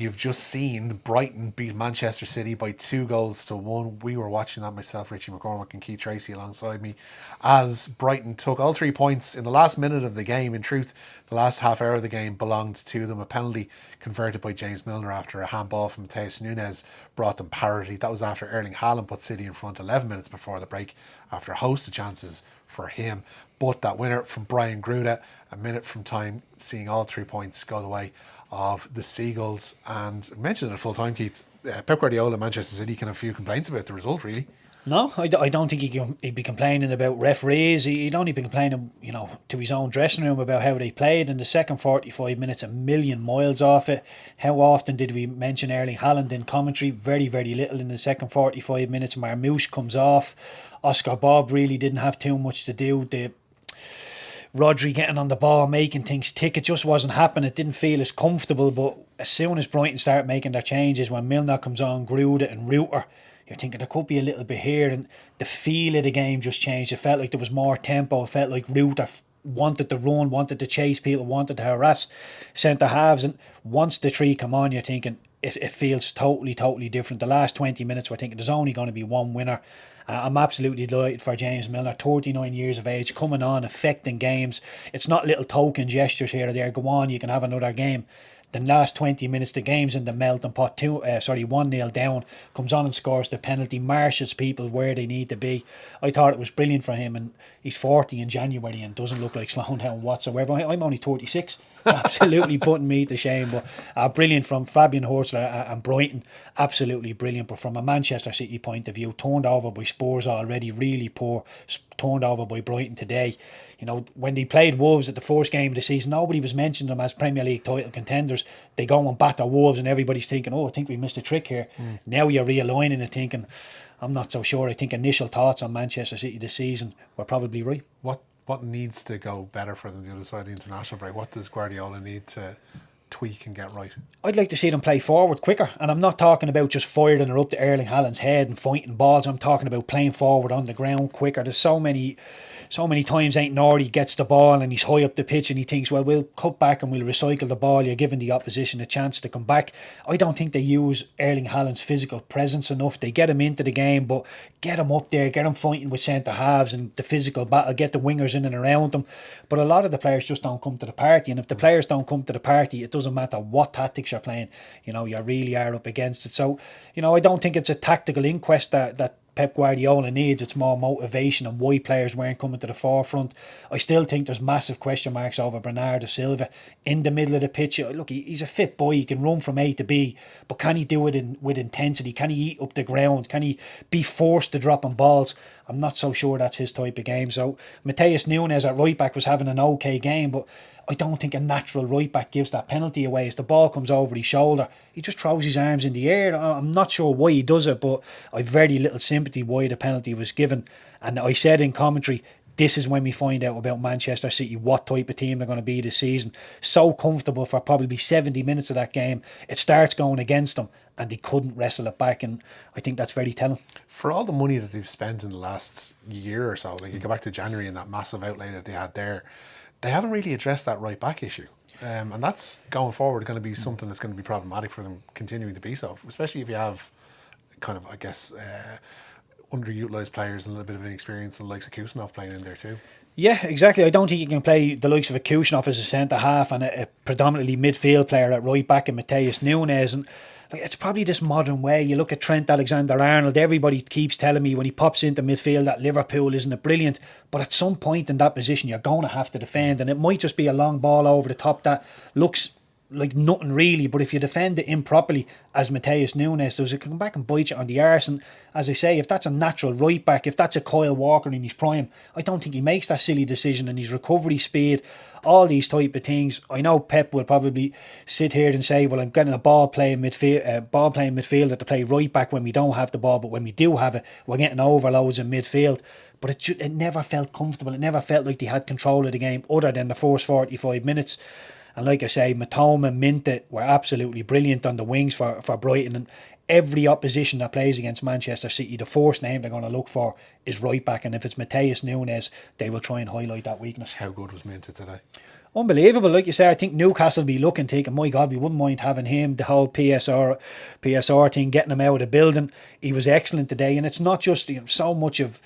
you've just seen Brighton beat Manchester City by 2-1. We were watching that myself, Richie McCormack and Keith Treacy alongside me, as Brighton took all 3 points in the last minute of the game. In truth, the last half hour of the game belonged to them. A penalty converted by James Milner after a handball from Matheus Nunes brought them parity. That was after Erling Haaland put City in front 11 minutes before the break after a host of chances for him. But that winner from Brian Gruda, a minute from time, seeing all 3 points go the way of the Seagulls. And I mentioned it at full time, Keith, Pep Guardiola, Manchester City can have a few complaints about the result, really. No, I don't think he'd be complaining about referees. He'd only be complaining, to his own dressing room about how they played. In the second 45 minutes, a million miles off it. How often did we mention Erling Haaland in commentary? Very, very little in the second 45 minutes. Marmouche comes off. Oscar Bob really didn't have too much to do. Rodri getting on the ball, making things tick. It just wasn't happening. It didn't feel as comfortable. But as soon as Brighton start making their changes, when Milner comes on, Gruda and Reuter, you're thinking there could be a little bit here, and the feel of the game just changed. It felt like there was more tempo. It felt like Reuter wanted to run, wanted to chase people, wanted to harass centre halves. And once the three come on, you're thinking it feels totally, totally different. The last 20 minutes, we're thinking there's only going to be one winner. I'm absolutely delighted for James Milner, 39 years of age, coming on, affecting games. It's not little token gestures here or there. Go on, you can have another game. The last 20 minutes, the game's in the melting pot. 1-0 down, comes on and scores the penalty, marshes people where they need to be. I thought it was brilliant for him, and he's 40 in January and doesn't look like slowing down whatsoever. I'm only 36. Absolutely putting me to shame, but brilliant from Fabian Hurtzler and Brighton. Absolutely brilliant, but from a Manchester City point of view, turned over by Spurs already, really poor. Turned over by Brighton today. When they played Wolves at the first game of the season, nobody was mentioning them as Premier League title contenders. They go and batter Wolves and everybody's thinking, I think we missed a trick here. Now you're realigning and thinking, I'm not so sure. I think initial thoughts on Manchester City this season were probably right. What needs to go better for them the other side of the international break? What does Guardiola need to tweak and get right? I'd like to see them play forward quicker, and I'm not talking about just firing her up to Erling Haaland's head and fighting balls. I'm talking about playing forward on the ground quicker. There's so many times Ain't Nordy gets the ball and he's high up the pitch and he thinks, well, we'll cut back and we'll recycle the ball. You're giving the opposition a chance to come back. I don't think they use Erling Haaland's physical presence enough. They get him into the game, but get him up there, get him fighting with centre halves and the physical battle, get the wingers in and around them. But a lot of the players just don't come to the party, and if the players don't come to the party, it doesn't matter what tactics you're playing. You really are up against it. So, I don't think it's a tactical inquest that Pep Guardiola needs. It's more motivation and why players weren't coming to the forefront. I still think there's massive question marks over Bernardo Silva in the middle of the pitch. Look, he's a fit boy. He can run from A to B, but can he do it with intensity? Can he eat up the ground? Can he be forced to drop on balls? I'm not so sure that's his type of game. So Matheus Nunes at right back was having an okay game, but I don't think a natural right back gives that penalty away. As the ball comes over his shoulder, he just throws his arms in the air. I'm not sure why he does it, but I've very little sympathy why the penalty was given. And I said in commentary, this is when we find out about Manchester City, what type of team they're going to be this season. So comfortable for probably 70 minutes of that game. It starts going against them and they couldn't wrestle it back, and I think that's very telling. For all the money that they've spent in the last year or so, like you go back to January and that massive outlay that they had there, they haven't really addressed that right back issue. And that's going forward going to be something that's going to be problematic for them continuing to be so, especially if you have kind of, I guess, underutilised players and a little bit of inexperience and the likes of Kusanov playing in there too. Yeah, exactly. I don't think you can play the likes of a Kusanov as a centre half and a predominantly midfield player at right back and Matheus Nunes. And it's probably this modern way. You look at Trent Alexander-Arnold, everybody keeps telling me when he pops into midfield at Liverpool, isn't it brilliant? But at some point in that position, you're going to have to defend, and it might just be a long ball over the top that looks like nothing really, but if you defend it improperly, as Matheus Nunes does, it can come back and bite you on the arse. And as I say, if that's a natural right back, if that's a Kyle Walker in his prime, I don't think he makes that silly decision, and his recovery speed, all these type of things. I know Pep will probably sit here and say, well, I'm getting a ball playing midfielder to play right back when we don't have the ball, but when we do have it, we're getting overloads in midfield. But it never felt comfortable. It never felt like they had control of the game other than the first 45 minutes. And like I say, Matoma and Minta were absolutely brilliant on the wings for Brighton. And every opposition that plays against Manchester City, the first name they're going to look for is right back. And if it's Matheus Nunes, they will try and highlight that weakness. How good was Minta today? Unbelievable. Like you say, I think Newcastle will be looking, thinking, my God, we wouldn't mind having him, the whole PSR thing, getting him out of the building. He was excellent today. And it's not just, so much of,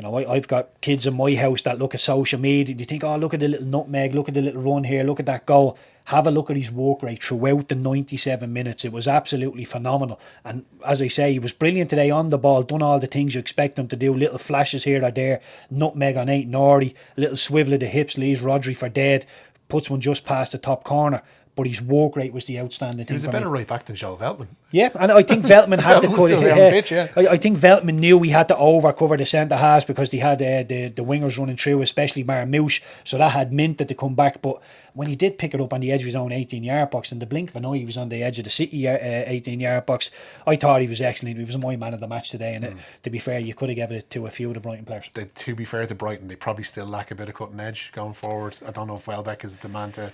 I've got kids in my house that look at social media. You think, oh, look at the little nutmeg, look at the little run here, look at that goal. Have a look at his work rate throughout the 97 minutes. It was absolutely phenomenal. And as I say, he was brilliant today on the ball, done all the things you expect him to do, little flashes here or there, nutmeg on 8-Nori, little swivel of the hips, leaves Rodri for dead, puts one just past the top corner. But his work rate was the outstanding thing. He was a better right back than Joel Veltman. Yeah, and I think Veltman had to cut it. Pitch, yeah. I think Veltman knew he had to overcover the centre halves because they had the wingers running through, especially Marmouche. So that had minted to come back. But when he did pick it up on the edge of his own 18-yard box, in the blink of an eye, he was on the edge of the City 18-yard box. I thought he was excellent. He was my man of the match today. And to be fair, you could have given it to a few of the Brighton players. To be fair to Brighton, they probably still lack a bit of cutting edge going forward. I don't know if Welbeck is the man to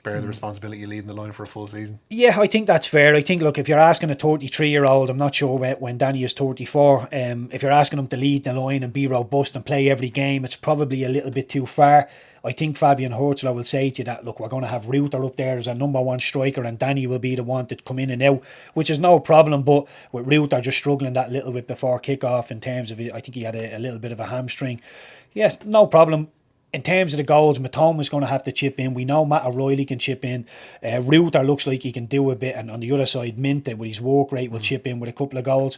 bear the responsibility of leading the line for a full season. Yeah, I think that's fair. I think, look, if you're asking a 33-year-old, I'm not sure when Danny is 34, if you're asking him to lead the line and be robust and play every game, it's probably a little bit too far. I think Fabian Hurtzler will say to you that, look, we're going to have Ruther up there as a number one striker and Danny will be the one to come in and out, which is no problem. But with Ruther just struggling that little bit before kick-off in terms of, I think he had a little bit of a hamstring. Yeah, no problem. In terms of the goals, Matoma's going to have to chip in. We know Matt O'Reilly can chip in. Ruther looks like he can do a bit. And on the other side, Minte, with his work rate, will chip in with a couple of goals.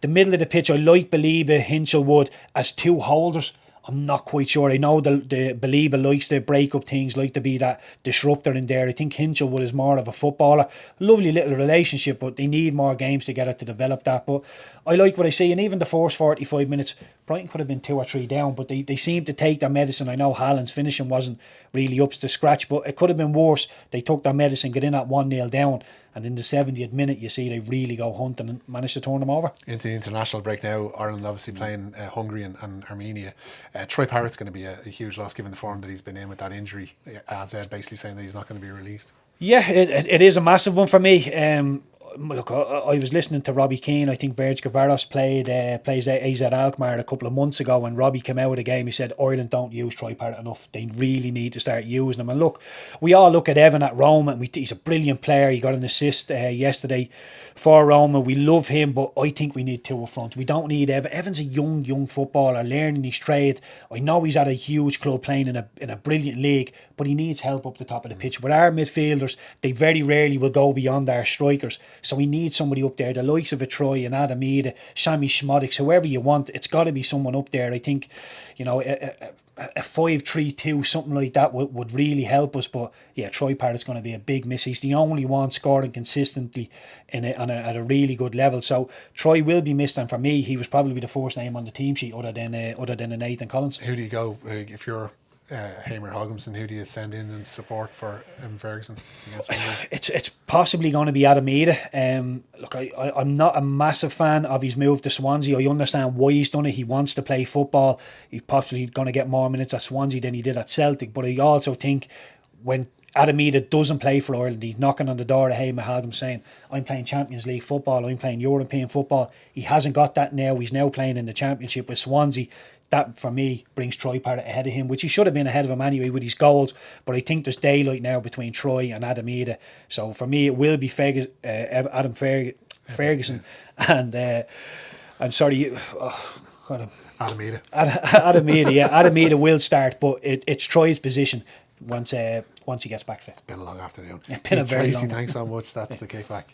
The middle of the pitch, I like Baliba, Hinchelwood as two holders. I'm not quite sure. I know the Baliba likes to break up things, like to be that disruptor in there. I think Hinchelwood is more of a footballer. Lovely little relationship, but they need more games together to develop that. But I like what I see. And even the first 45 minutes, Brighton could have been 2 or 3 down, but they seemed to take their medicine. I know Haaland's finishing wasn't really up to scratch, but it could have been worse. They took their medicine, get in at 1-0 down, and in the 70th minute, you see they really go hunting and manage to turn them over. Into the international break now, Ireland obviously playing Hungary and Armenia. Troy Parrott's going to be a huge loss given the form that he's been in with that injury, as basically saying that he's not going to be released. Yeah, it is a massive one for me. Look, I was listening to Robbie Keane. I think Verge Gavaros plays AZ Alkmaar a couple of months ago, and Robbie came out of the game. He said Ireland don't use Troy Parrott enough. They really need to start using him. And look, we all look at Evan at Roma, and he's a brilliant player. He got an assist yesterday for Roma. We love him, but I think we need 2 up front. We don't need Evan. Evan's a young footballer learning his trade. I know he's at a huge club playing in a brilliant league, but he needs help up the top of the pitch. With our midfielders, they very rarely will go beyond our strikers. So we need somebody up there, the likes of a Troy and Adam Ida, Sammy Schmodics, whoever you want. It's got to be someone up there. I think, a 5-3-2, something like that would really help us. But yeah, Troy Parrott's going to be a big miss. He's the only one scoring consistently at a really good level. So Troy will be missed, and for me, he was probably the first name on the team sheet other than a Nathan Collins. Who do you go if you're Hamer Hogginson? Who do you send in support for Ferguson against Hungary? It's possibly going to be Adam Ida. Look, I'm not a massive fan of his move to Swansea. I understand why he's done it. He wants to play football. He's possibly going to get more minutes at Swansea than he did at Celtic. But I also think when Adam Ida doesn't play for Ireland, he's knocking on the door of Hamer Hogginson saying, I'm playing Champions League football, I'm playing European football. He hasn't got that now. He's now playing in the Championship with Swansea. That, for me, brings Troy Parrott ahead of him, which he should have been ahead of him anyway with his goals. But I think there's daylight now between Troy and Adam Ida. So for me, it will be Adam Ferguson and sorry, Adam Ida. Adam Ida, yeah. Adam Ida will start, but it's Troy's position once he gets back fit. It's been a long afternoon. It's been a very Treacy, long. thanks so much. That's the kickback.